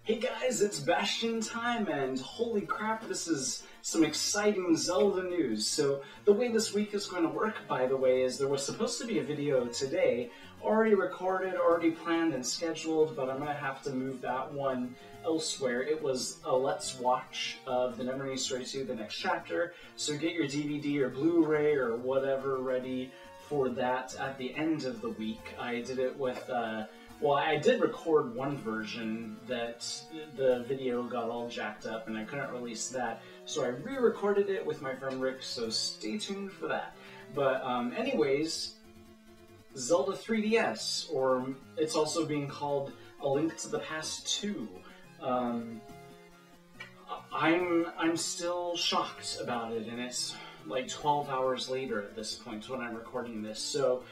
Hey guys, it's Bastian time, and holy crap, this is some exciting Zelda news. So the way this week is going to work, by the way, is there was supposed to be a video today, already recorded, already planned and scheduled, but I'm going to have to move that one elsewhere. It was a Let's Watch of the Neverending Story 2, the next chapter, so get your DVD or Blu-ray or whatever ready for that at the end of the week. I did it with... well, I did record one version that the video got all jacked up and I couldn't release that, so I re-recorded it with my friend Rick, so stay tuned for that. But anyways, Zelda 3DS, or it's also being called A Link to the Past 2. I'm still shocked about it, and it's like 12 hours later at this point when I'm recording this. So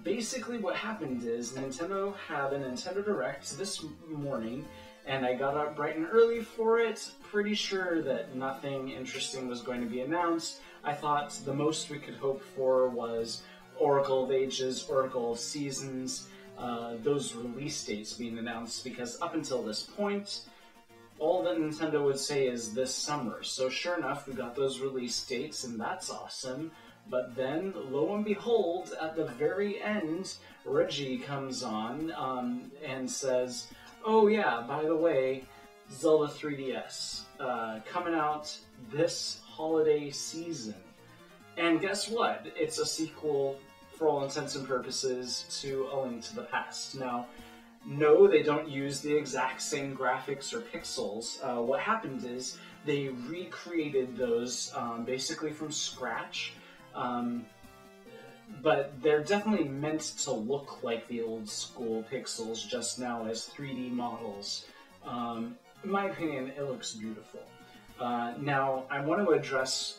basically what happened is Nintendo had a Nintendo Direct this morning, and I got up bright and early for it, pretty sure that nothing interesting was going to be announced. I thought the most we could hope for was Oracle of Ages, Oracle of Seasons, those release dates being announced, because up until this point, all that Nintendo would say is this summer. So sure enough, we got those release dates, and that's awesome. But then, lo and behold, at the very end, Reggie comes on and says, oh yeah, by the way, Zelda 3DS, coming out this holiday season. And guess what? It's a sequel, for all intents and purposes, to A Link to the Past. Now, no, they don't use the exact same graphics or pixels. What happened is they recreated those basically from scratch, but they're definitely meant to look like the old school pixels, just now as 3D models. In my opinion, it looks beautiful. Now, I want to address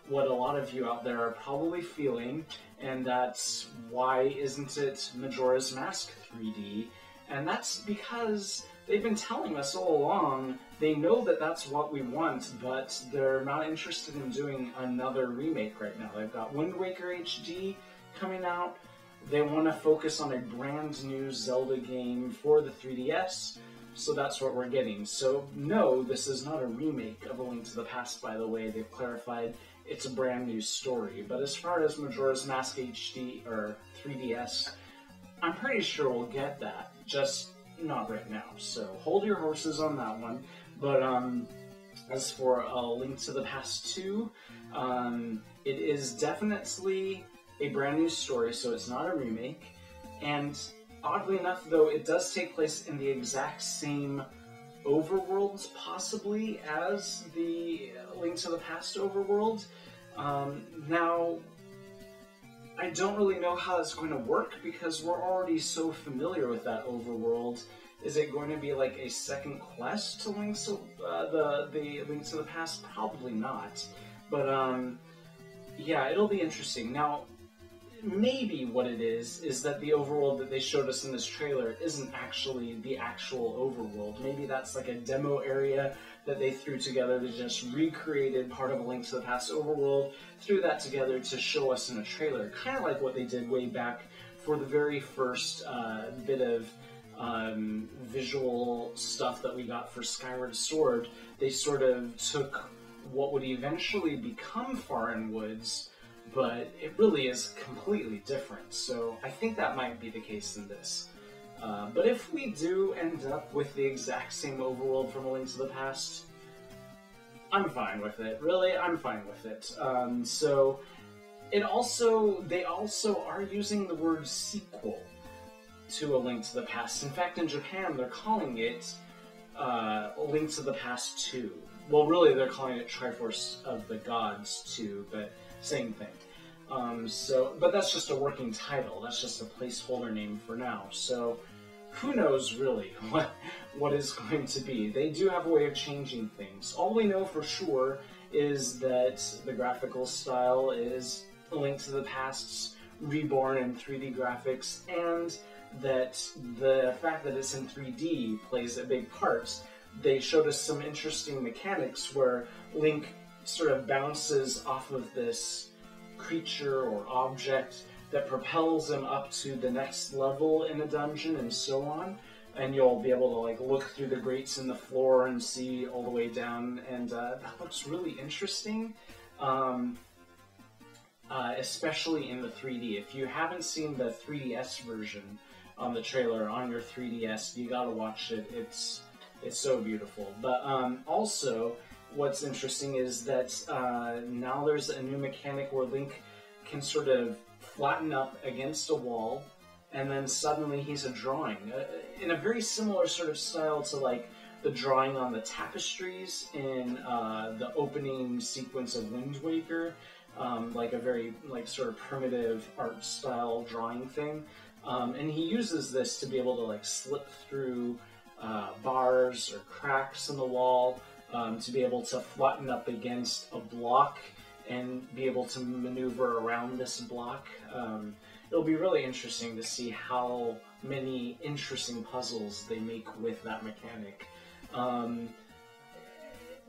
what a lot of you out there are probably feeling, and that's why isn't it Majora's Mask 3D? And that's because they've been telling us all along they know that that's what we want, but they're not interested in doing another remake right now. They've got Wind Waker HD coming out. They want to focus on a brand new Zelda game for the 3DS, so that's what we're getting. So no, this is not a remake of A Link to the Past, by the way. They've clarified it's a brand new story. But as far as Majora's Mask HD or 3DS, I'm pretty sure we'll get that, just not right now. So hold your horses on that one. But as for A Link to the Past 2, it is definitely a brand new story, so it's not a remake. And oddly enough, though, it does take place in the exact same overworlds, possibly, as the Link to the Past overworld. Now, I don't really know how it's going to work, because we're already so familiar with that overworld. Is it going to be like a second quest to Link to the Link to the Past? Probably not. But yeah, it'll be interesting. Now, maybe what it is that the overworld that they showed us in this trailer isn't actually the actual overworld. Maybe that's like a demo area that they threw together. They just recreated part of A Link to the Past overworld, threw that together to show us in a trailer, kind of like what they did way back for the very first bit of visual stuff that we got for Skyward Sword. They sort of took what would eventually become Foreign Woods, but it really is completely different. So I think that might be the case in this. But if we do end up with the exact same overworld from A Link to the Past, I'm fine with it. Really, I'm fine with it. So they also are using the word sequel to A Link to the Past. In fact, in Japan, they're calling it A Link to the Past 2. Well, really, they're calling it Triforce of the Gods 2, but same thing. But that's just a working title. That's just a placeholder name for now. So who knows really what is going to be. They do have a way of changing things. All we know for sure is that the graphical style is A Link to the Past's reborn in 3D graphics, and that the fact that it's in 3D plays a big part. They showed us some interesting mechanics where Link sort of bounces off of this creature or object that propels him up to the next level in a dungeon and so on. and you'll be able to like look through the grates in the floor and see all the way down, and that looks really interesting. Especially in the 3D. If you haven't seen the 3DS version on the trailer on your 3DS, you gotta watch it. It's so beautiful. But also, what's interesting is that now there's a new mechanic where Link can sort of flatten up against a wall, and then suddenly he's a drawing. In a very similar sort of style to like the drawing on the tapestries in the opening sequence of Wind Waker. Like a very like sort of primitive art style drawing thing, and he uses this to be able to like slip through bars or cracks in the wall, to be able to flatten up against a block and be able to maneuver around this block. It'll be really interesting to see how many interesting puzzles they make with that mechanic.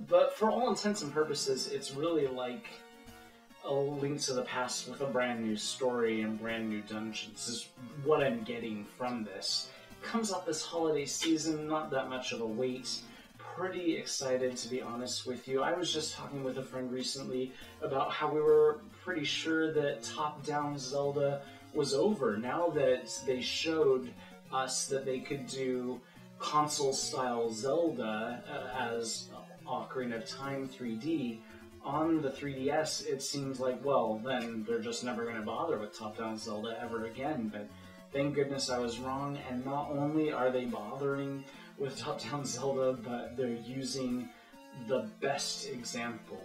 But for all intents and purposes, it's really like a Link to the Past with a brand new story and brand new dungeons is what I'm getting from this. Comes out this holiday season, not that much of a wait. Pretty excited, to be honest with you. I was just talking with a friend recently about how we were pretty sure that top-down Zelda was over. Now that they showed us that they could do console-style Zelda as Ocarina of Time 3D, on the 3DS, it seems like, well, then they're just never going to bother with top-down Zelda ever again. But thank goodness I was wrong, and not only are they bothering with top-down Zelda, but they're using the best example,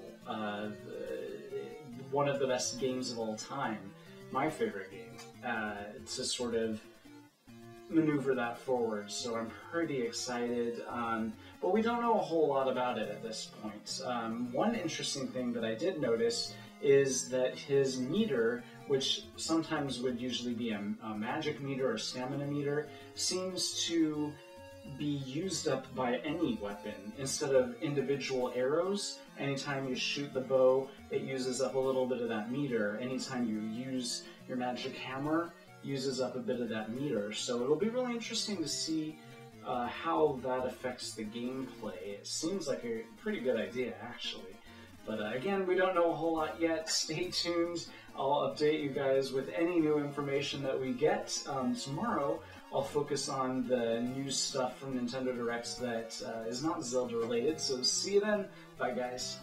one of the best games of all time, my favorite game, to sort of maneuver that forward. So I'm pretty excited. But we don't know a whole lot about it at this point. One interesting thing that I did notice is that his meter, which sometimes would usually be a magic meter or stamina meter, seems to be used up by any weapon instead of individual arrows. Anytime you shoot the bow, it uses up a little bit of that meter. Anytime you use your magic hammer, uses up a bit of that meter. So it'll be really interesting to see how that affects the gameplay. It seems like a pretty good idea, actually. But again, we don't know a whole lot yet. Stay tuned. I'll update you guys with any new information that we get. Tomorrow, I'll focus on the new stuff from Nintendo Directs that is not Zelda related. So see you then. Bye, guys.